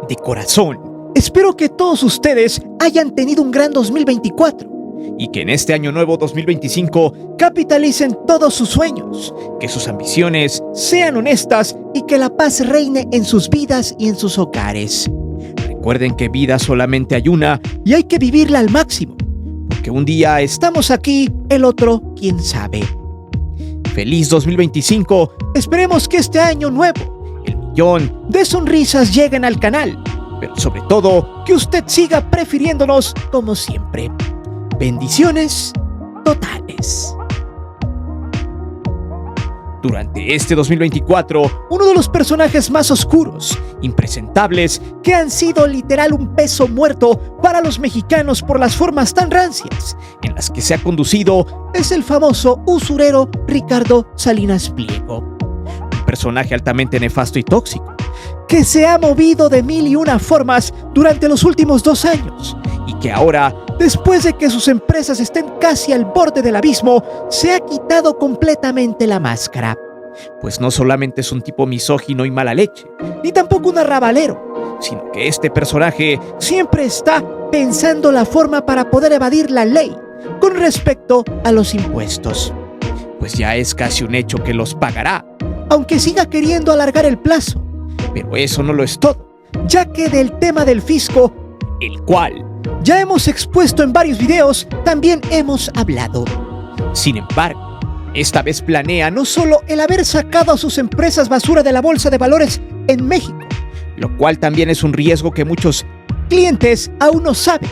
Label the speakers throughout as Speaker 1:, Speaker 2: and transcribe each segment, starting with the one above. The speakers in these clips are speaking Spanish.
Speaker 1: De corazón, espero que todos ustedes hayan tenido un gran 2024 y que en este año nuevo 2025 capitalicen todos sus sueños, que sus ambiciones sean honestas y que la paz reine en sus vidas y en sus hogares. Recuerden que vida solamente hay una y hay que vivirla al máximo, porque un día estamos aquí, el otro, quién sabe. ¡Feliz 2025! Esperemos que este año nuevo, el millón de sonrisas lleguen al canal, pero sobre todo, que usted siga prefiriéndonos como siempre. Bendiciones totales. Durante este 2024, uno de los personajes más oscuros, impresentables, que han sido literal un peso muerto para los mexicanos por las formas tan rancias en las que se ha conducido, es el famoso usurero Ricardo Salinas Pliego. Un personaje altamente nefasto y tóxico, que se ha movido de mil y una formas durante los últimos 2 años y que ahora, después de que sus empresas estén casi al borde del abismo, se ha quitado completamente la máscara. Pues no solamente es un tipo misógino y mala leche, ni tampoco un arrabalero, sino que este personaje siempre está pensando la forma para poder evadir la ley con respecto a los impuestos. Pues ya es casi un hecho que los pagará, aunque siga queriendo alargar el plazo. Pero eso no lo es todo, ya que del tema del fisco, el cual ya hemos expuesto en varios videos, también hemos hablado. Sin embargo, esta vez planea no solo el haber sacado a sus empresas basura de la bolsa de valores en México, lo cual también es un riesgo que muchos clientes aún no saben,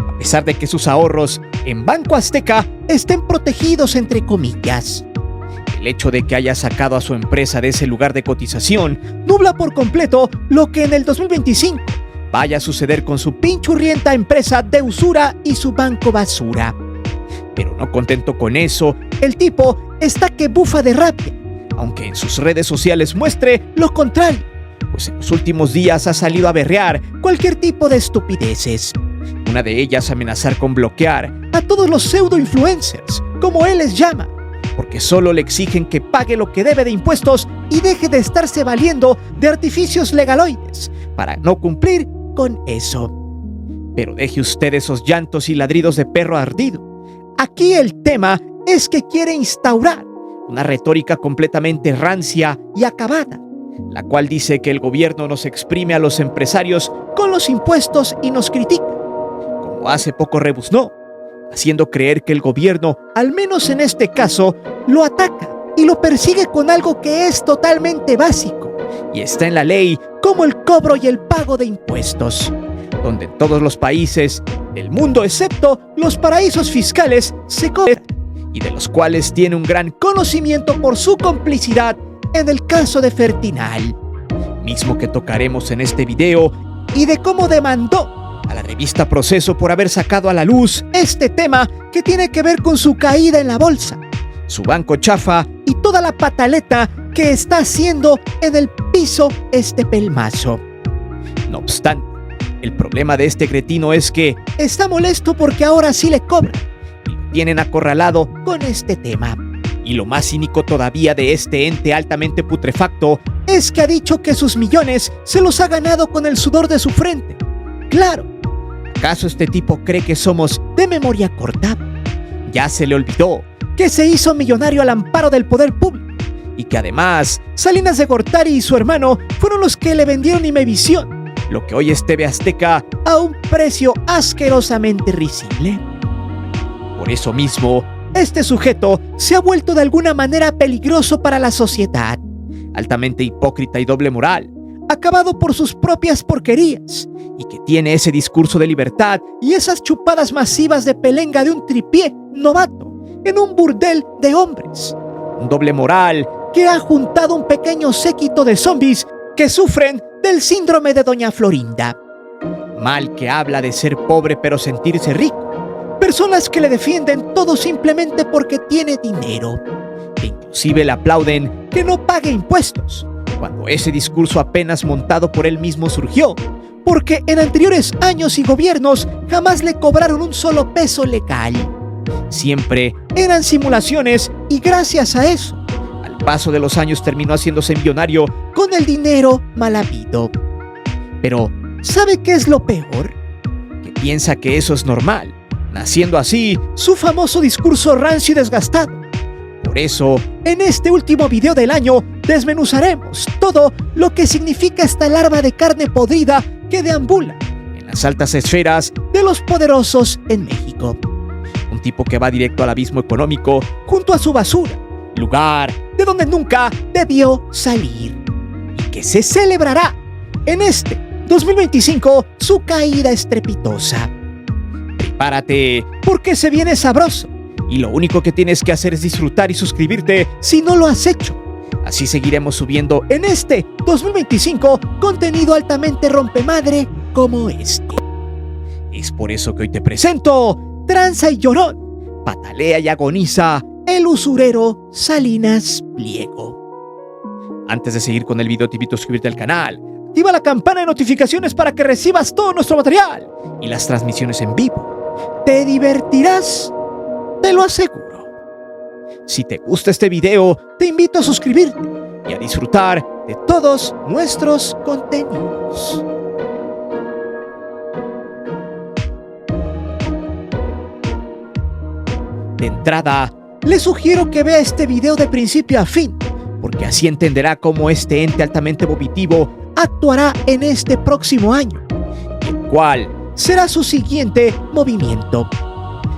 Speaker 1: a pesar de que sus ahorros en Banco Azteca estén protegidos entre comillas. El hecho de que haya sacado a su empresa de ese lugar de cotización nubla por completo lo que en el 2025 vaya a suceder con su pinchurrienta empresa de usura y su banco basura. Pero no contento con eso, el tipo está que bufa de rabia, aunque en sus redes sociales muestre lo contrario, pues en los últimos días ha salido a berrear cualquier tipo de estupideces. Una de ellas amenazar con bloquear a todos los pseudo-influencers, como él les llama, porque solo le exigen que pague lo que debe de impuestos y deje de estarse valiendo de artificios legaloides para no cumplir con eso. Pero deje usted esos llantos y ladridos de perro ardido. Aquí el tema es que quiere instaurar una retórica completamente rancia y acabada, la cual dice que el gobierno nos exprime a los empresarios con los impuestos y nos critica, como hace poco rebuznó, haciendo creer que el gobierno, al menos en este caso, lo ataca y lo persigue con algo que es totalmente básico y está en la ley, como el cobro y el pago de impuestos, donde en todos los países del mundo, excepto los paraísos fiscales, se cobran, y de los cuales tiene un gran conocimiento por su complicidad en el caso de Fertinal, mismo que tocaremos en este video, y de cómo demandó a la revista Proceso por haber sacado a la luz este tema que tiene que ver con su caída en la bolsa, su banco chafa y toda la pataleta que está haciendo en el piso este pelmazo. No obstante, el problema de este cretino es que está molesto porque ahora sí le cobran y lo tienen acorralado con este tema. Y lo más cínico todavía de este ente altamente putrefacto es que ha dicho que sus millones se los ha ganado con el sudor de su frente. ¡Claro! ¿Acaso este tipo cree que somos de memoria corta? Ya se le olvidó que se hizo millonario al amparo del poder público y que además Salinas de Gortari y su hermano fueron los que le vendieron Imevisión, lo que hoy es TV Azteca, a un precio asquerosamente risible. Por eso mismo, este sujeto se ha vuelto de alguna manera peligroso para la sociedad, altamente hipócrita y doble moral, acabado por sus propias porquerías, y que tiene ese discurso de libertad y esas chupadas masivas de pelenga de un tripié novato en un burdel de hombres. Un doble moral que ha juntado un pequeño séquito de zombies que sufren del síndrome de Doña Florinda. Mal que habla de ser pobre pero sentirse rico. Personas que le defienden todo simplemente porque tiene dinero. E inclusive le aplauden que no pague impuestos, cuando ese discurso apenas montado por él mismo surgió, porque en anteriores años y gobiernos jamás le cobraron un solo peso legal. Siempre eran simulaciones y gracias a eso, al paso de los años terminó haciéndose millonario con el dinero mal habido. Pero, ¿sabe qué es lo peor? Que piensa que eso es normal, naciendo así su famoso discurso rancio y desgastado. Por eso, en este último video del año, desmenuzaremos todo lo que significa esta larva de carne podrida que deambula en las altas esferas de los poderosos en México. Un tipo que va directo al abismo económico junto a su basura, lugar de donde nunca debió salir, y que se celebrará en este 2025 su caída estrepitosa. Prepárate, porque se viene sabroso, y lo único que tienes que hacer es disfrutar y suscribirte si no lo has hecho. Así seguiremos subiendo en este 2025 contenido altamente rompemadre como este. Es por eso que hoy te presento Tranza y Llorón, patalea y agoniza el usurero Salinas Pliego. Antes de seguir con el video te invito a suscribirte al canal, activa la campana de notificaciones para que recibas todo nuestro material y las transmisiones en vivo. Te divertirás, te lo aseguro. Si te gusta este video, te invito a suscribirte y a disfrutar de todos nuestros contenidos. De entrada, le sugiero que vea este video de principio a fin, porque así entenderá cómo este ente altamente vomitivo actuará en este próximo año, y el cual será su siguiente movimiento.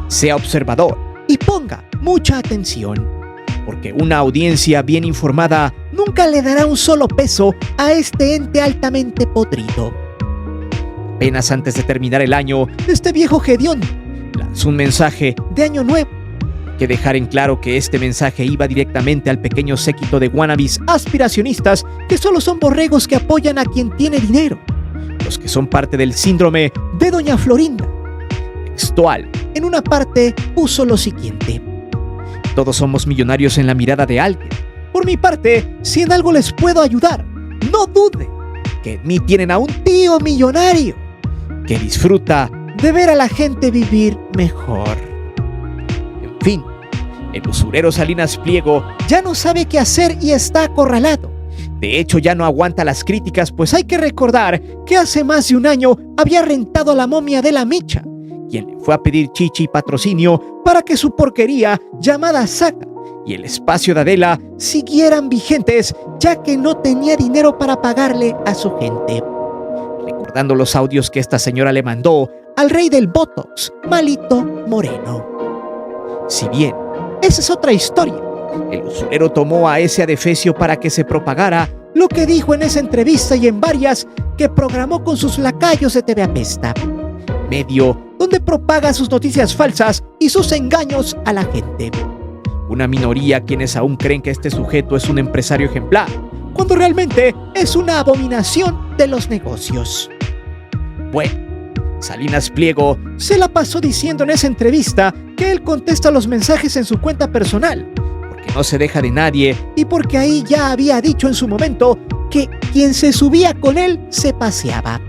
Speaker 1: Sea observador y ponga mucha atención, porque una audiencia bien informada nunca le dará un solo peso a este ente altamente podrido. Apenas antes de terminar el año, este viejo hediondo lanzó un mensaje de año nuevo. Hay que dejar en claro que este mensaje iba directamente al pequeño séquito de wannabes aspiracionistas que solo son borregos que apoyan a quien tiene dinero, los que son parte del síndrome de Doña Florinda. Textual, en una parte puso lo siguiente: todos somos millonarios en la mirada de alguien. Por mi parte, si en algo les puedo ayudar, no dude que en mí tienen a un tío millonario que disfruta de ver a la gente vivir mejor. En fin, el usurero Salinas Pliego ya no sabe qué hacer y está acorralado. De hecho, ya no aguanta las críticas, pues hay que recordar que hace más de un año había rentado a la momia de la Micha, quien le fue a pedir chichi y patrocinio para que su porquería llamada Saca y el espacio de Adela siguieran vigentes, ya que no tenía dinero para pagarle a su gente. Recordando los audios que esta señora le mandó al rey del Botox, Malito Moreno. Si bien esa es otra historia, el usurero tomó a ese adefesio para que se propagara lo que dijo en esa entrevista y en varias que programó con sus lacayos de TV Apesta, medio donde propaga sus noticias falsas y sus engaños a la gente. Una minoría quienes aún creen que este sujeto es un empresario ejemplar, cuando realmente es una abominación de los negocios. Bueno, Salinas Pliego se la pasó diciendo en esa entrevista que él contesta los mensajes en su cuenta personal, porque no se deja de nadie y porque ahí ya había dicho en su momento que quien se subía con él se paseaba.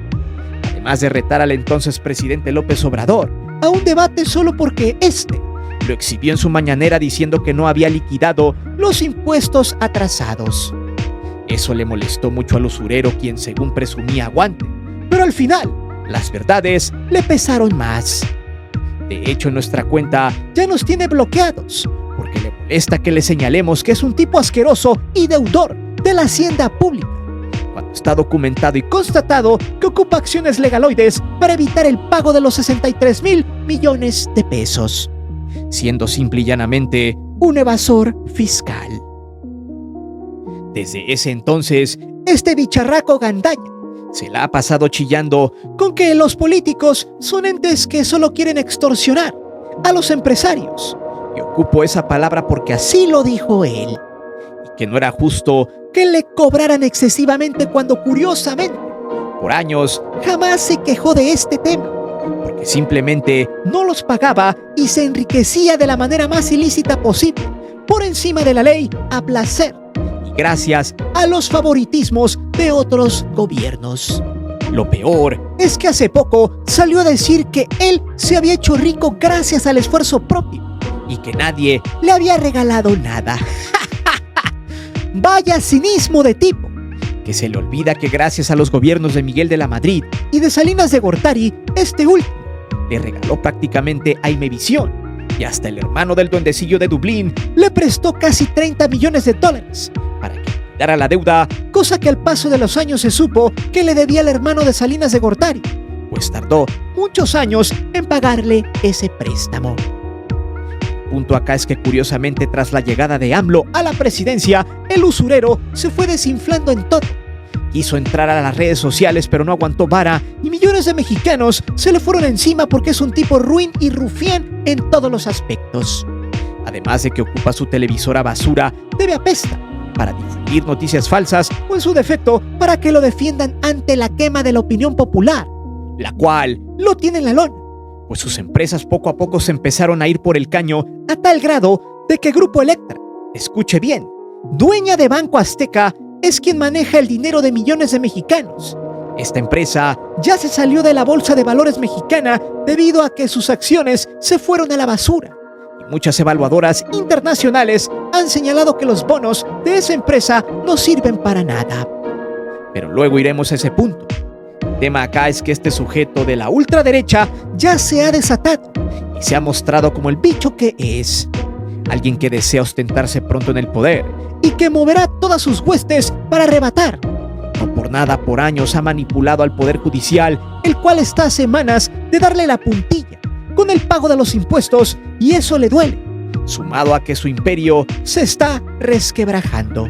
Speaker 1: Además de retar al entonces presidente López Obrador a un debate solo porque este lo exhibió en su mañanera diciendo que no había liquidado los impuestos atrasados. Eso le molestó mucho al usurero, quien según presumía aguante, pero al final las verdades le pesaron más. De hecho, en nuestra cuenta ya nos tiene bloqueados, porque le molesta que le señalemos que es un tipo asqueroso y deudor de la hacienda pública, cuando está documentado y constatado que ocupa acciones legaloides para evitar el pago de los 63,000 millones de pesos, siendo simple y llanamente un evasor fiscal. Desde ese entonces, este bicharraco gandaña se la ha pasado chillando con que los políticos son entes que solo quieren extorsionar a los empresarios, y ocupo esa palabra porque así lo dijo él, y que no era justo que le cobraran excesivamente cuando curiosamente, por años, jamás se quejó de este tema, porque simplemente no los pagaba y se enriquecía de la manera más ilícita posible, por encima de la ley, a placer, y gracias a los favoritismos de otros gobiernos. Lo peor es que hace poco salió a decir que él se había hecho rico gracias al esfuerzo propio y que nadie le había regalado nada. Vaya cinismo de tipo, que se le olvida que gracias a los gobiernos de Miguel de la Madrid y de Salinas de Gortari, este último le regaló prácticamente a Imevisión, y hasta el hermano del duendecillo de Dublín le prestó casi $30 millones para que pagara la deuda, cosa que al paso de los años se supo que le debía al hermano de Salinas de Gortari, pues tardó muchos años en pagarle ese préstamo. El punto acá es que curiosamente tras la llegada de AMLO a la presidencia, el usurero se fue desinflando en todo. Quiso entrar a las redes sociales pero no aguantó vara y millones de mexicanos se le fueron encima porque es un tipo ruin y rufián en todos los aspectos. Además de que ocupa su televisora basura TV Apesta para difundir noticias falsas o en su defecto para que lo defiendan ante la quema de la opinión popular, la cual lo tiene en la lona, pues sus empresas poco a poco se empezaron a ir por el caño a tal grado de que Grupo Electra, escuche bien, dueña de Banco Azteca, es quien maneja el dinero de millones de mexicanos. Esta empresa ya se salió de la Bolsa de Valores mexicana debido a que sus acciones se fueron a la basura. Y muchas evaluadoras internacionales han señalado que los bonos de esa empresa no sirven para nada. Pero luego iremos a ese punto. El tema acá es que este sujeto de la ultraderecha ya se ha desatado y se ha mostrado como el bicho que es. Alguien que desea ostentarse pronto en el poder y que moverá todas sus huestes para arrebatar. No por nada por años ha manipulado al Poder Judicial, el cual está a semanas de darle la puntilla con el pago de los impuestos, y eso le duele, sumado a que su imperio se está resquebrajando.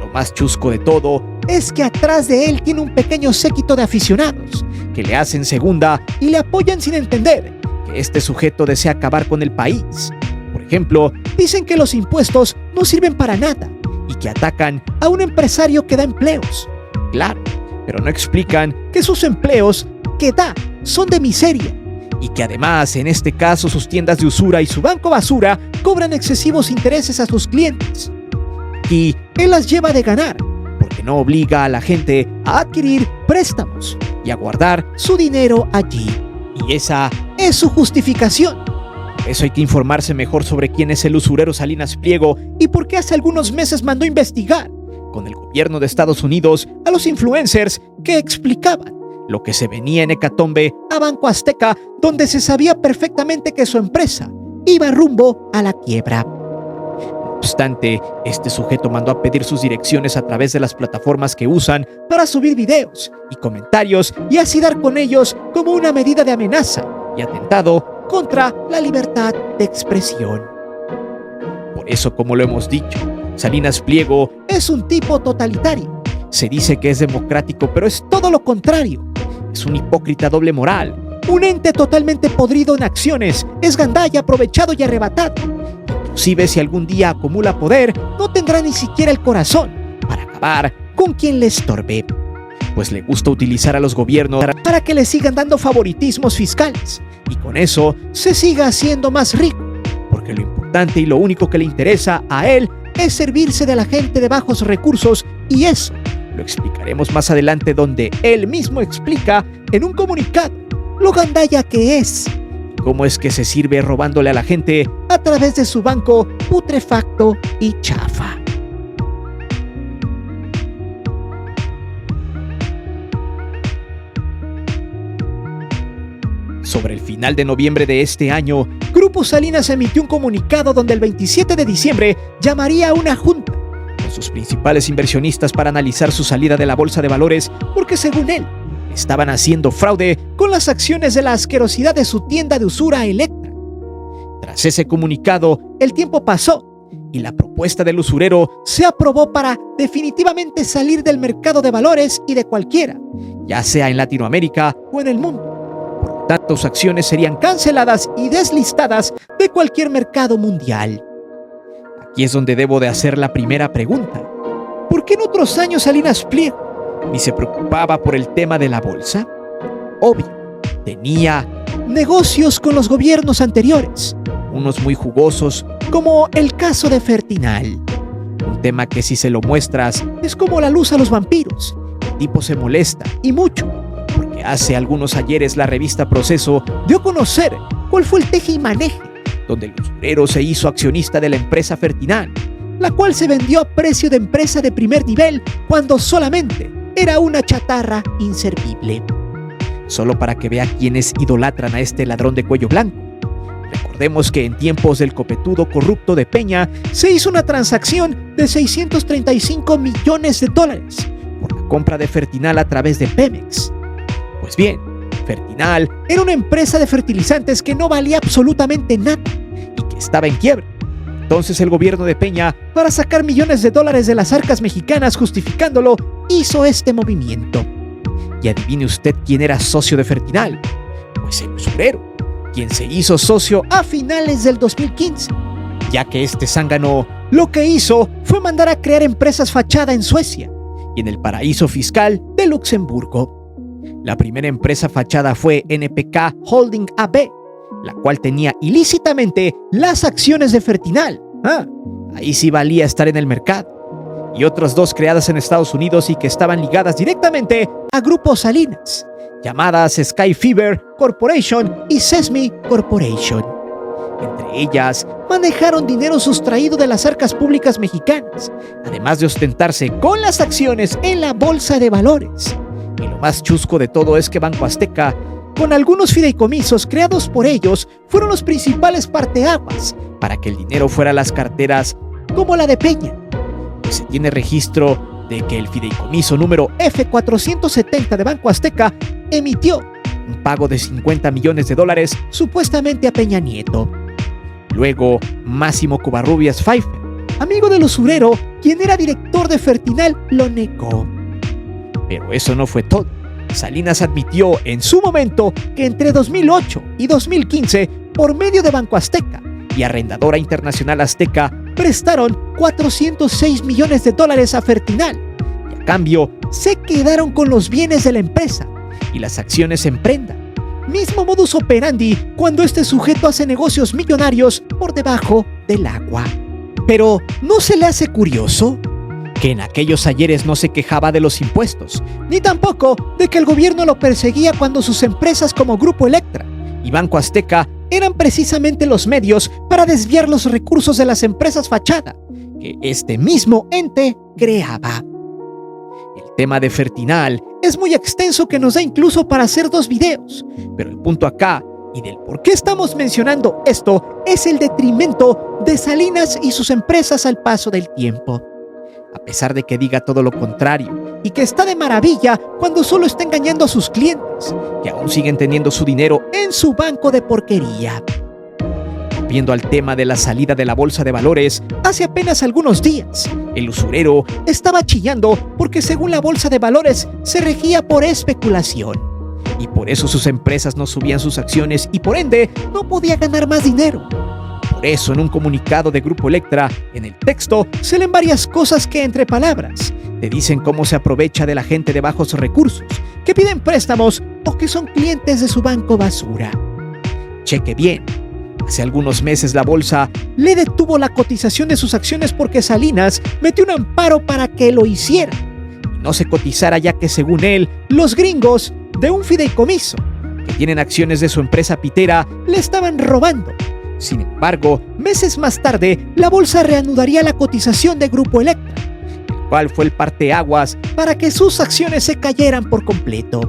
Speaker 1: Lo más chusco de todo es que atrás de él tiene un pequeño séquito de aficionados que le hacen segunda y le apoyan sin entender que este sujeto desea acabar con el país. Por ejemplo, dicen que los impuestos no sirven para nada y que atacan a un empresario que da empleos. Claro, pero no explican que sus empleos que da son de miseria y que además en este caso sus tiendas de usura y su banco basura cobran excesivos intereses a sus clientes. Y él las lleva de ganar porque no obliga a la gente a adquirir préstamos y a guardar su dinero allí. Y esa es su justificación. Por eso hay que informarse mejor sobre quién es el usurero Salinas Pliego y por qué hace algunos meses mandó investigar con el gobierno de Estados Unidos a los influencers que explicaban lo que se venía en hecatombe a Banco Azteca, donde se sabía perfectamente que su empresa iba rumbo a la quiebra. No obstante, este sujeto mandó a pedir sus direcciones a través de las plataformas que usan para subir videos y comentarios y así dar con ellos como una medida de amenaza y atentado contra la libertad de expresión. Por eso, como lo hemos dicho, Salinas Pliego es un tipo totalitario. Se dice que es democrático, pero es todo lo contrario. Es un hipócrita doble moral, un ente totalmente podrido en acciones, es gandalla, aprovechado y arrebatado. Inclusive si algún día acumula poder, no tendrá ni siquiera el corazón para acabar con quien le estorbe. Pues le gusta utilizar a los gobiernos para que le sigan dando favoritismos fiscales y con eso se siga haciendo más rico, porque lo importante y lo único que le interesa a él es servirse de la gente de bajos recursos, y eso lo explicaremos más adelante, donde él mismo explica en un comunicado lo gandalla que es, cómo es que se sirve robándole a la gente a través de su banco putrefacto y chafa. Sobre el final de noviembre de este año, Grupo Salinas emitió un comunicado donde el 27 de diciembre llamaría a una junta con sus principales inversionistas para analizar su salida de la Bolsa de Valores porque, según él, estaban haciendo fraude con las acciones de la asquerosidad de su tienda de usura Electra. Tras ese comunicado, el tiempo pasó y la propuesta del usurero se aprobó para definitivamente salir del mercado de valores y de cualquiera, ya sea en Latinoamérica o en el mundo. Sus acciones serían canceladas y deslistadas de cualquier mercado mundial. Aquí es donde debo de hacer la primera pregunta. ¿Por qué en otros años Salinas Pliego ni se preocupaba por el tema de la bolsa? Obvio, tenía negocios con los gobiernos anteriores, unos muy jugosos, como el caso de Fertinal. Un tema que si se lo muestras es como la luz a los vampiros. El tipo se molesta, y mucho. Hace algunos ayeres la revista Proceso dio a conocer cuál fue el teje y maneje, donde el usurero se hizo accionista de la empresa Fertinal, la cual se vendió a precio de empresa de primer nivel cuando solamente era una chatarra inservible. Solo para que vea quiénes idolatran a este ladrón de cuello blanco. Recordemos que en tiempos del copetudo corrupto de Peña se hizo una transacción de $635 millones por la compra de Fertinal a través de Pemex. Pues bien, Fertinal era una empresa de fertilizantes que no valía absolutamente nada y que estaba en quiebra. Entonces el gobierno de Peña, para sacar millones de dólares de las arcas mexicanas justificándolo, hizo este movimiento. Y adivine usted quién era socio de Fertinal. Pues el usurero, quien se hizo socio a finales del 2015, ya que este zángano lo que hizo fue mandar a crear empresas fachada en Suecia y en el paraíso fiscal de Luxemburgo. La primera empresa fachada fue NPK Holding AB, la cual tenía ilícitamente las acciones de Fertinal. Ahí sí valía estar en el mercado. Y otras dos creadas en Estados Unidos y que estaban ligadas directamente a Grupo Salinas, llamadas Sky Fever Corporation y Sesame Corporation. Entre ellas, manejaron dinero sustraído de las arcas públicas mexicanas, además de ostentarse con las acciones en la bolsa de valores. Y lo más chusco de todo es que Banco Azteca, con algunos fideicomisos creados por ellos, fueron los principales parteaguas para que el dinero fuera a las carteras como la de Peña. Pues se tiene registro de que el fideicomiso número F470 de Banco Azteca emitió un pago de $50 millones supuestamente a Peña Nieto. Luego, Máximo Covarrubias Pfeiffer, amigo del usurero, quien era director de Fertinal, lo negó. Pero eso no fue todo. Salinas admitió en su momento que entre 2008 y 2015, por medio de Banco Azteca y Arrendadora Internacional Azteca, prestaron $406 millones a Fertinal y a cambio se quedaron con los bienes de la empresa y las acciones en prenda. Mismo modus operandi cuando este sujeto hace negocios millonarios por debajo del agua. Pero ¿no se le hace curioso que en aquellos ayeres no se quejaba de los impuestos, ni tampoco de que el gobierno lo perseguía cuando sus empresas como Grupo Electra y Banco Azteca eran precisamente los medios para desviar los recursos de las empresas fachada que este mismo ente creaba? El tema de Fertinal es muy extenso que nos da incluso para hacer 2 videos, pero el punto acá y del por qué estamos mencionando esto es el detrimento de Salinas y sus empresas al paso del tiempo. A pesar de que diga todo lo contrario y que está de maravilla cuando solo está engañando a sus clientes, que aún siguen teniendo su dinero en su banco de porquería. Volviendo al tema de la salida de la bolsa de valores, hace apenas algunos días, el usurero estaba chillando porque según la bolsa de valores se regía por especulación. Y por eso sus empresas no subían sus acciones y por ende no podía ganar más dinero. Por eso en un comunicado de Grupo Electra, en el texto se leen varias cosas que entre palabras te dicen cómo se aprovecha de la gente de bajos recursos, que piden préstamos o que son clientes de su banco basura. Cheque bien, hace algunos meses la bolsa le detuvo la cotización de sus acciones porque Salinas metió un amparo para que lo hiciera y no se cotizara, ya que según él, los gringos de un fideicomiso que tienen acciones de su empresa pitera le estaban robando. Sin embargo, meses más tarde, la bolsa reanudaría la cotización de Grupo Electra, el cual fue el parteaguas para que sus acciones se cayeran por completo.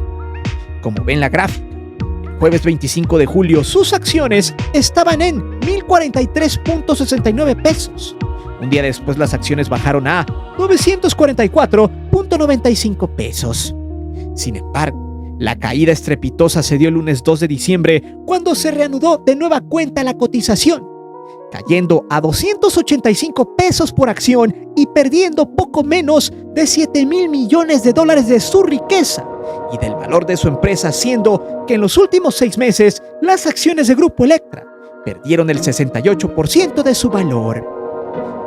Speaker 1: Como ven la gráfica, el jueves 25 de julio sus acciones estaban en $1,043.69. Un día después las acciones bajaron a $944.95. Sin embargo, la caída estrepitosa se dio el lunes 2 de diciembre cuando se reanudó de nueva cuenta la cotización, cayendo a $285 por acción y perdiendo poco menos de $7,000 millones de su riqueza y del valor de su empresa, siendo que en los últimos 6 meses las acciones de Grupo Electra perdieron el 68% de su valor.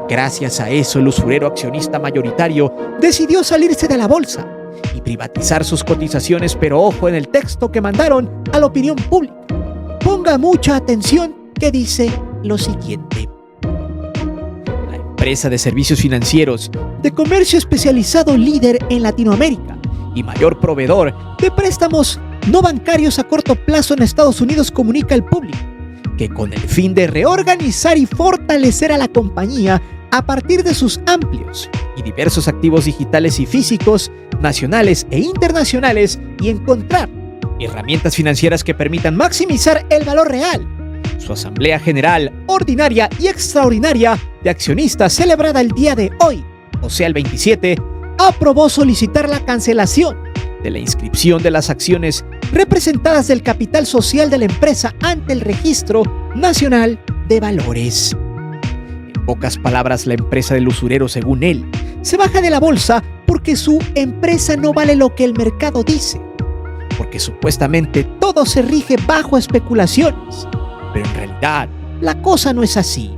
Speaker 1: Gracias a eso, el usurero accionista mayoritario decidió salirse de la bolsa y privatizar sus cotizaciones, pero ojo en el texto que mandaron a la opinión pública. Ponga mucha atención, que dice lo siguiente: la empresa de servicios financieros de comercio especializado líder en Latinoamérica y mayor proveedor de préstamos no bancarios a corto plazo en Estados Unidos comunica al público que con el fin de reorganizar y fortalecer a la compañía a partir de sus amplios y diversos activos digitales y físicos, nacionales e internacionales, y encontrar herramientas financieras que permitan maximizar el valor real. Su Asamblea General, Ordinaria y Extraordinaria de Accionistas, celebrada el día de hoy, o sea el 27, aprobó solicitar la cancelación de la inscripción de las acciones representadas del capital social de la empresa ante el Registro Nacional de Valores. En pocas palabras, la empresa del usurero, según él, se baja de la bolsa porque su empresa no vale lo que el mercado dice, porque supuestamente todo se rige bajo especulaciones. Pero en realidad, la cosa no es así,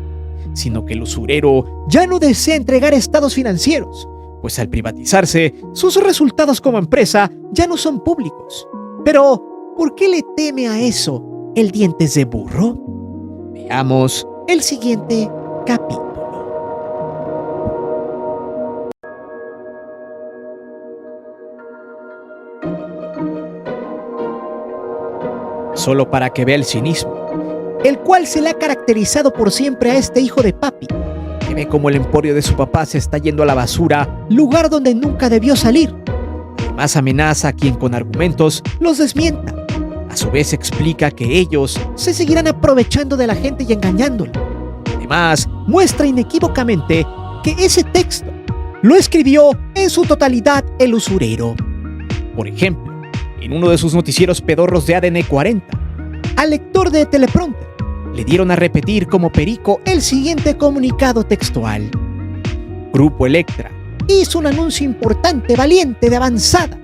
Speaker 1: sino que el usurero ya no desea entregar estados financieros, pues al privatizarse, sus resultados como empresa ya no son públicos. Pero, ¿por qué le teme a eso el dientes de burro? Veamos el siguiente capítulo. Solo para que vea el cinismo, el cual se le ha caracterizado por siempre a este hijo de papi, que ve como el emporio de su papá se está yendo a la basura, lugar donde nunca debió salir. Además, amenaza a quien con argumentos los desmienta. A su vez explica que ellos se seguirán aprovechando de la gente y engañándola. Además, muestra inequívocamente que ese texto lo escribió en su totalidad el usurero. Por ejemplo, en uno de sus noticieros pedorros de ADN 40, al lector de teleprompter le dieron a repetir como perico el siguiente comunicado textual. Grupo Electra hizo un anuncio importante, valiente, de avanzada,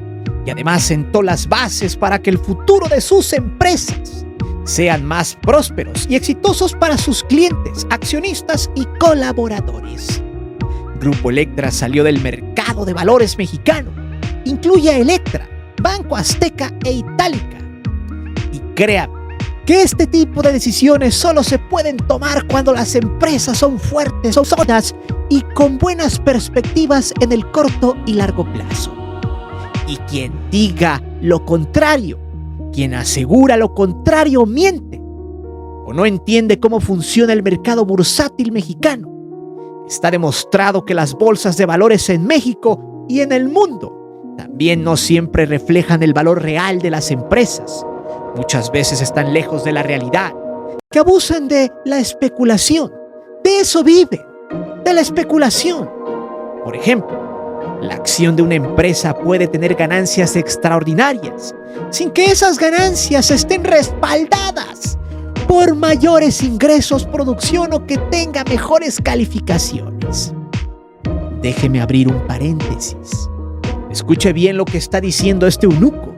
Speaker 1: y además sentó las bases para que el futuro de sus empresas sean más prósperos y exitosos para sus clientes, accionistas y colaboradores. Grupo Electra salió del mercado de valores mexicano. Incluye a Electra, Banco Azteca e Itálica. Y créanme que este tipo de decisiones solo se pueden tomar cuando las empresas son fuertes, son sólidas y con buenas perspectivas en el corto y largo plazo. Y quien diga lo contrario, quien asegura lo contrario, miente o no entiende cómo funciona el mercado bursátil mexicano. Está demostrado que las bolsas de valores en México y en el mundo también no siempre reflejan el valor real de las empresas. Muchas veces están lejos de la realidad, que abusan de la especulación. De eso viven, de la especulación. Por ejemplo, la acción de una empresa puede tener ganancias extraordinarias, sin que esas ganancias estén respaldadas por mayores ingresos, producción o que tenga mejores calificaciones. Déjeme abrir un paréntesis. Escuche bien lo que está diciendo este eunuco,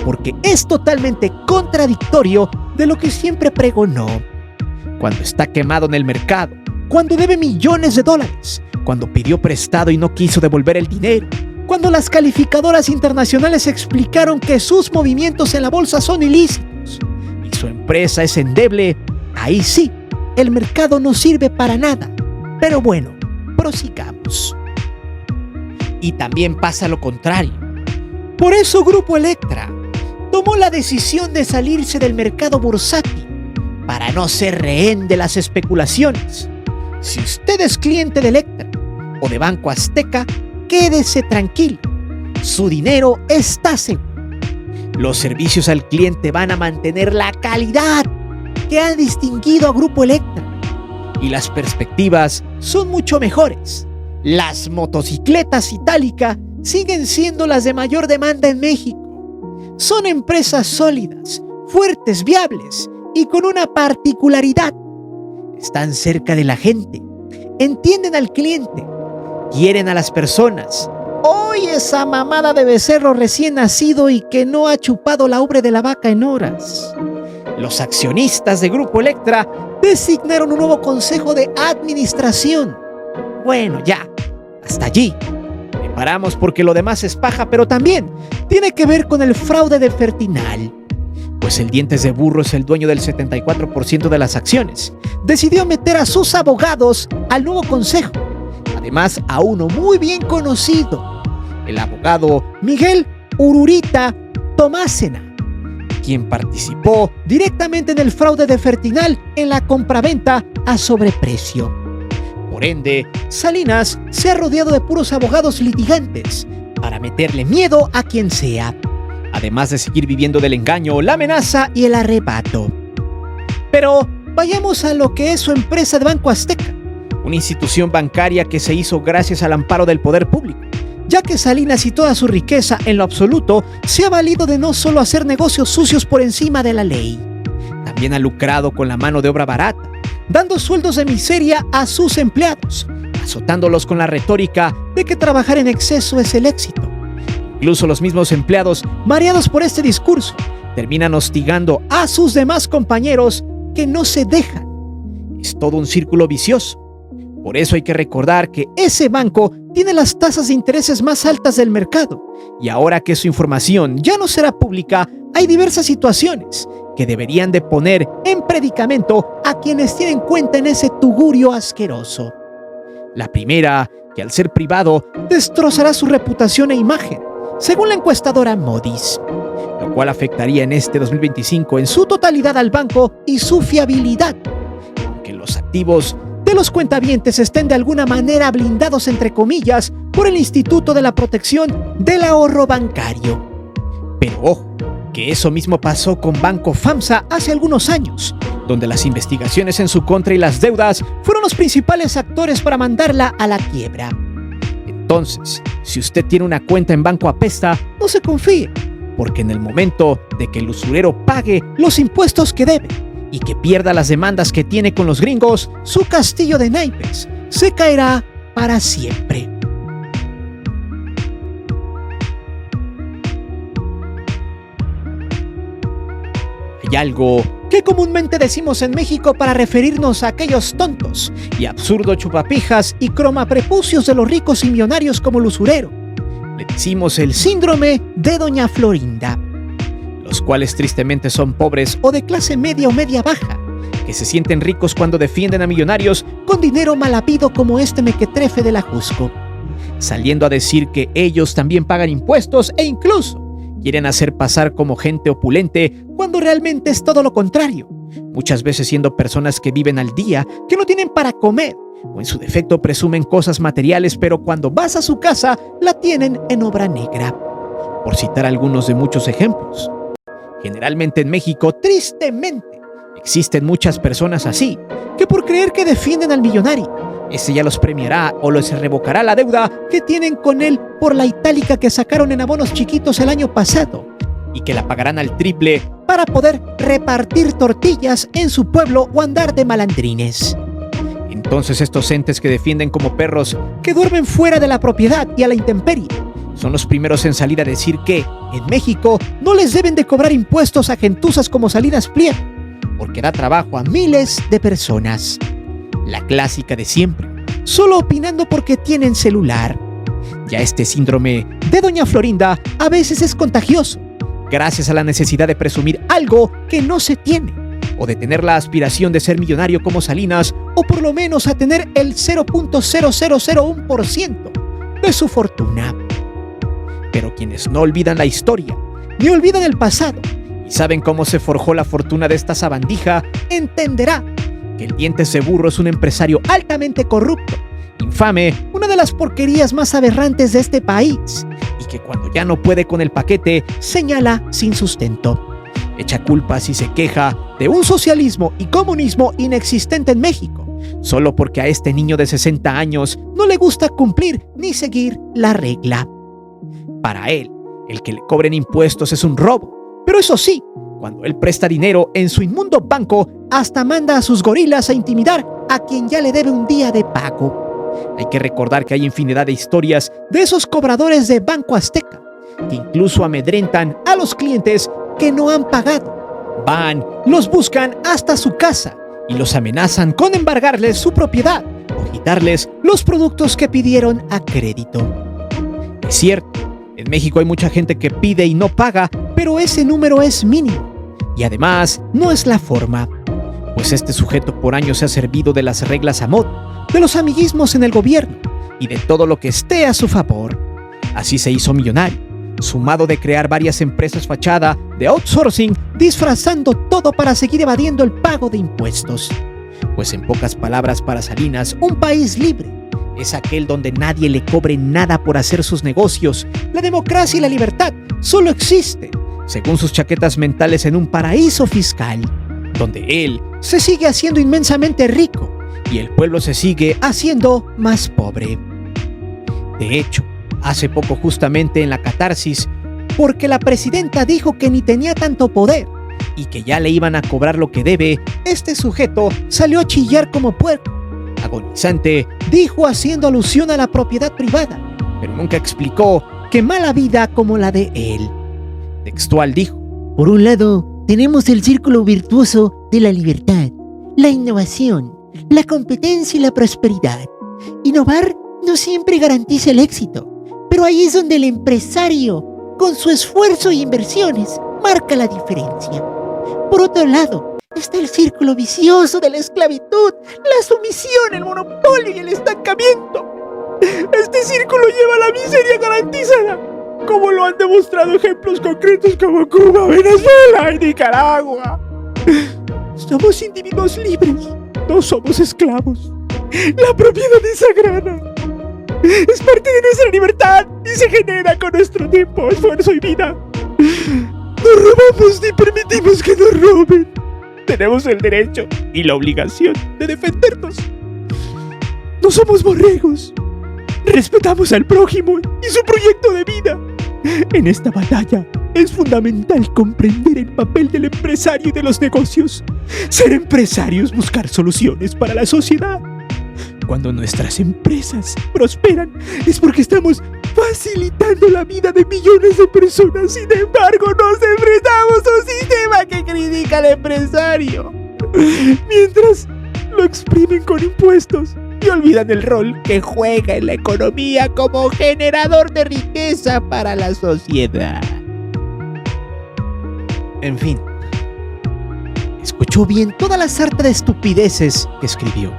Speaker 1: porque es totalmente contradictorio de lo que siempre pregonó. Cuando está quemado en el mercado, cuando debe millones de dólares, cuando pidió prestado y no quiso devolver el dinero, cuando las calificadoras internacionales explicaron que sus movimientos en la bolsa son ilícitos y su empresa es endeble, ahí sí, el mercado no sirve para nada. Pero bueno, prosigamos. Y también pasa lo contrario. Por eso Grupo Electra tomó la decisión de salirse del mercado bursátil para no ser rehén de las especulaciones. Si usted es cliente de Electra o de Banco Azteca, quédese tranquilo. Su dinero está seguro. Los servicios al cliente van a mantener la calidad que ha distinguido a Grupo Electra. Y las perspectivas son mucho mejores. Las motocicletas Itálica siguen siendo las de mayor demanda en México. Son empresas sólidas, fuertes, viables y con una particularidad. Están cerca de la gente, entienden al cliente, quieren a las personas. Hoy esa mamada de becerro recién nacido y que no ha chupado la ubre de la vaca en horas. Los accionistas de Grupo Electra designaron un nuevo consejo de administración. Bueno, ya, hasta allí. Me paramos porque lo demás es paja, pero también tiene que ver con el fraude de Fertinal. Pues el dientes de burro es el dueño del 74% de las acciones. Decidió meter a sus abogados al nuevo consejo. Además, a uno muy bien conocido, el abogado Miguel Ururita Tomásena, quien participó directamente en el fraude de Fertinal en la compraventa a sobreprecio. Por ende, Salinas se ha rodeado de puros abogados litigantes para meterle miedo a quien sea, además de seguir viviendo del engaño, la amenaza y el arrebato. Pero vayamos a lo que es su empresa de Banco Azteca, una institución bancaria que se hizo gracias al amparo del poder público, ya que Salinas y toda su riqueza en lo absoluto se ha valido de no solo hacer negocios sucios por encima de la ley, también ha lucrado con la mano de obra barata, dando sueldos de miseria a sus empleados, azotándolos con la retórica de que trabajar en exceso es el éxito. Incluso los mismos empleados, mareados por este discurso, terminan hostigando a sus demás compañeros que no se dejan. Es todo un círculo vicioso. Por eso hay que recordar que ese banco tiene las tasas de intereses más altas del mercado, y ahora que su información ya no será pública, hay diversas situaciones que deberían de poner en predicamento a quienes tienen cuenta en ese tugurio asqueroso. La primera, que al ser privado destrozará su reputación e imagen, según la encuestadora Moody's, lo cual afectaría en este 2025 en su totalidad al banco y su fiabilidad, aunque los activos de los cuentavientes estén de alguna manera blindados, entre comillas, por el Instituto de la Protección del Ahorro Bancario. Pero ojo, que eso mismo pasó con Banco FAMSA hace algunos años, donde las investigaciones en su contra y las deudas fueron los principales actores para mandarla a la quiebra. Entonces, si usted tiene una cuenta en Banco Apesta, no se confíe, porque en el momento de que el usurero pague los impuestos que debe y que pierda las demandas que tiene con los gringos, su castillo de naipes se caerá para siempre. Hay algo que comúnmente decimos en México para referirnos a aquellos tontos y absurdos chupapijas y cromaprepucios de los ricos y millonarios como el usurero. Le decimos el síndrome de Doña Florinda, los cuales tristemente son pobres o de clase media o media baja, que se sienten ricos cuando defienden a millonarios con dinero mal habido como este mequetrefe de la Jusco, saliendo a decir que ellos también pagan impuestos e incluso quieren hacer pasar como gente opulente cuando realmente es todo lo contrario, muchas veces siendo personas que viven al día, que no tienen para comer, o en su defecto presumen cosas materiales, pero cuando vas a su casa la tienen en obra negra, por citar algunos de muchos ejemplos. Generalmente en México, tristemente, existen muchas personas así, que por creer que defienden al millonario, ese ya los premiará o les revocará la deuda que tienen con él por la itálica que sacaron en abonos chiquitos el año pasado y que la pagarán al triple para poder repartir tortillas en su pueblo o andar de malandrines. Entonces estos entes que defienden como perros que duermen fuera de la propiedad y a la intemperie son los primeros en salir a decir que en México no les deben de cobrar impuestos a gentuzas como Salinas Pliego, porque da trabajo a miles de personas. La clásica de siempre, solo opinando porque tienen celular. Ya este síndrome de Doña Florinda a veces es contagioso, gracias a la necesidad de presumir algo que no se tiene, o de tener la aspiración de ser millonario como Salinas, o por lo menos a tener el 0.0001% de su fortuna. Pero quienes no olvidan la historia, ni olvidan el pasado, y saben cómo se forjó la fortuna de esta sabandija, entenderá que el Dientes de Burro es un empresario altamente corrupto, infame, una de las porquerías más aberrantes de este país, y que cuando ya no puede con el paquete, señala sin sustento. Echa culpas y se queja de un socialismo y comunismo inexistente en México, solo porque a este niño de 60 años no le gusta cumplir ni seguir la regla. Para él, el que le cobren impuestos es un robo, pero eso sí, cuando él presta dinero en su inmundo banco, hasta manda a sus gorilas a intimidar a quien ya le debe un día de pago. Hay que recordar que hay infinidad de historias de esos cobradores de Banco Azteca, que incluso amedrentan a los clientes que no han pagado. Van, los buscan hasta su casa y los amenazan con embargarles su propiedad o quitarles los productos que pidieron a crédito. Es cierto, en México hay mucha gente que pide y no paga, pero ese número es mínimo. Y además, no es la forma, pues este sujeto por años se ha servido de las reglas a modo, de los amiguismos en el gobierno y de todo lo que esté a su favor. Así se hizo millonario, sumado de crear varias empresas fachada de outsourcing, disfrazando todo para seguir evadiendo el pago de impuestos. Pues en pocas palabras para Salinas, un país libre es aquel donde nadie le cobre nada por hacer sus negocios. La democracia y la libertad solo existen, según sus chaquetas mentales, en un paraíso fiscal, donde él se sigue haciendo inmensamente rico y el pueblo se sigue haciendo más pobre. De hecho, hace poco, justamente en la catarsis, porque la presidenta dijo que ni tenía tanto poder y que ya le iban a cobrar lo que debe, este sujeto salió a chillar como puerco. Agonizante, dijo haciendo alusión a la propiedad privada, pero nunca explicó que mala vida como la de él. Textual dijo:
Speaker 2: por un lado, tenemos el círculo virtuoso de la libertad, la innovación, la competencia y la prosperidad. Innovar no siempre garantiza el éxito, pero ahí es donde el empresario, con su esfuerzo e inversiones, marca la diferencia. Por otro lado, está el círculo vicioso de la esclavitud, la sumisión, el monopolio y el estancamiento. Este círculo lleva a la miseria garantizada, como lo han demostrado ejemplos concretos como Cuba, Venezuela y Nicaragua. Somos individuos libres, no somos esclavos. La propiedad es sagrada. Es parte de nuestra libertad y se genera con nuestro tiempo, esfuerzo y vida. No robamos ni permitimos que nos roben. Tenemos el derecho y la obligación de defendernos. No somos borregos. Respetamos al prójimo y su proyecto de vida. En esta batalla es fundamental comprender el papel del empresario y de los negocios. Ser empresarios, buscar soluciones para la sociedad. Cuando nuestras empresas prosperan es porque estamos facilitando la vida de millones de personas. Sin embargo, nos enfrentamos a un sistema que critica al empresario, mientras lo exprimen con impuestos y olvidan el rol que juega en la economía como generador de riqueza para la sociedad. En fin, escuchó bien toda la sarta de estupideces que escribió.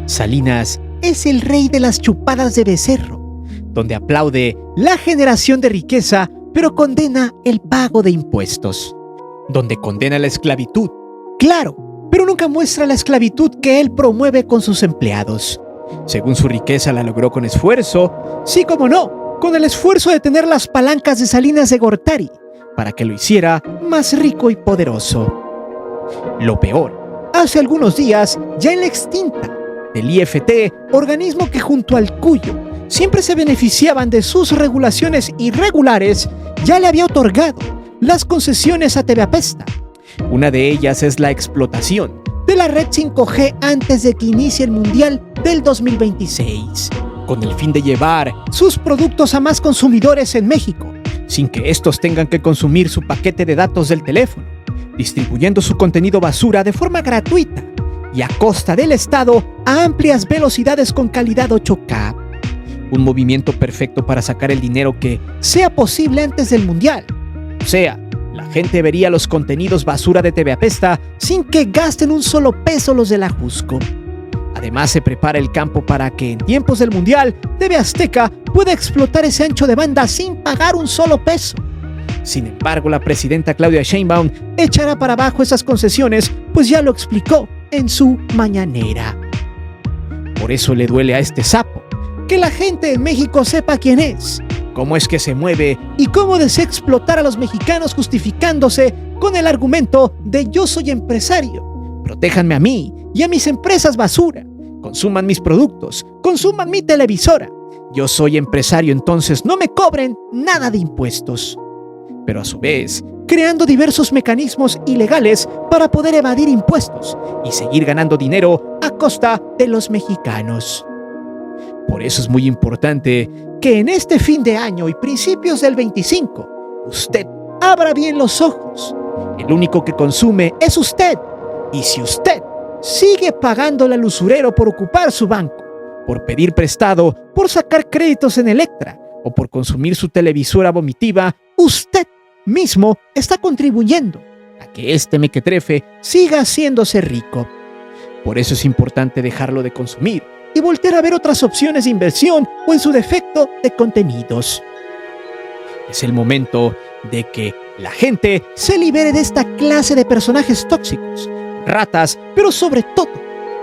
Speaker 2: Salinas es el rey de las chupadas de becerro, donde aplaude la generación de riqueza, pero condena el pago de impuestos. Donde condena la esclavitud, claro, pero nunca muestra la esclavitud que él promueve con sus empleados. Según su riqueza la logró con esfuerzo, sí como no, con el esfuerzo de tener las palancas de Salinas de Gortari, para que lo hiciera más rico y poderoso. Lo peor, hace algunos días, ya en la extinta del IFT, organismo que junto al Cuyo siempre se beneficiaban de sus regulaciones irregulares, ya le había otorgado las concesiones a TV Apesta. Una de ellas es la explotación de la red 5G antes de que inicie el Mundial del 2026, con el fin de llevar sus productos a más consumidores en México, sin que estos tengan que consumir su paquete de datos del teléfono, distribuyendo su contenido basura de forma gratuita y a costa del Estado a amplias velocidades con calidad 8K. Un movimiento perfecto para sacar el dinero que sea posible antes del Mundial. O sea, la gente vería los contenidos basura de TV Apesta sin que gasten un solo peso los de la Jusco. Además, se prepara el campo para que en tiempos del Mundial, TV Azteca pueda explotar ese ancho de banda sin pagar un solo peso. Sin embargo, la presidenta Claudia Sheinbaum echará para abajo esas concesiones, pues ya lo explicó en su mañanera. Por eso le duele a este sapo que la gente en México sepa quién es, cómo es que se mueve y cómo desea explotar a los mexicanos, justificándose con el argumento de yo soy empresario, protéjanme a mí y a mis empresas basura, consuman mis productos, consuman mi televisora. Yo soy empresario, entonces no me cobren nada de impuestos. Pero a su vez, creando diversos mecanismos ilegales para poder evadir impuestos y seguir ganando dinero a costa de los mexicanos. Por eso es muy importante que en este fin de año y principios del 25, usted abra bien los ojos. El único que consume es usted. Y si usted sigue pagándole al usurero por ocupar su banco, por pedir prestado, por sacar créditos en Electra o por consumir su televisora vomitiva, usted mismo está contribuyendo a que este mequetrefe siga haciéndose rico. Por eso es importante dejarlo de consumir y voltear a ver otras opciones de inversión o, en su defecto, de contenidos. Es el momento de que la gente se libere de esta clase de personajes tóxicos, ratas, pero sobre todo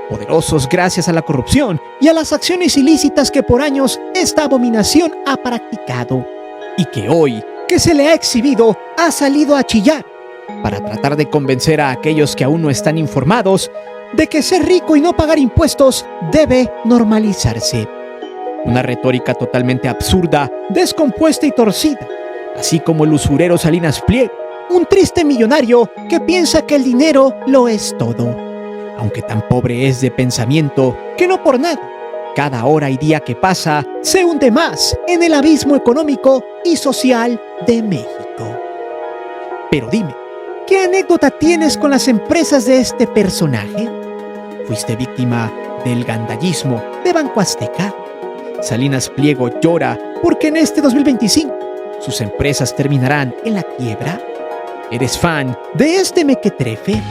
Speaker 1: poderosos gracias a la corrupción y a las acciones ilícitas que por años esta abominación ha practicado, y que hoy, que se le ha exhibido, ha salido a chillar para tratar de convencer a aquellos que aún no están informados de que ser rico y no pagar impuestos debe normalizarse. Una retórica totalmente absurda, descompuesta y torcida, así como el usurero Salinas Pliego, un triste millonario que piensa que el dinero lo es todo, aunque tan pobre es de pensamiento que no por nada, cada hora y día que pasa se hunde más en el abismo económico y social de México. Pero dime, ¿qué anécdota tienes con las empresas de este personaje? ¿Fuiste víctima del gandallismo de Banco Azteca? Salinas Pliego llora porque en este 2025 sus empresas terminarán en la quiebra. ¿Eres fan de este mequetrefe?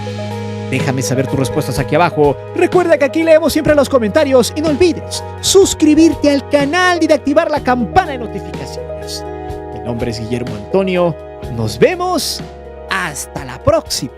Speaker 1: Déjame saber tus respuestas aquí abajo. Recuerda que aquí leemos siempre los comentarios y no olvides suscribirte al canal y de activar la campana de notificaciones. Mi nombre es Guillermo Antonio. Nos vemos. Hasta la próxima.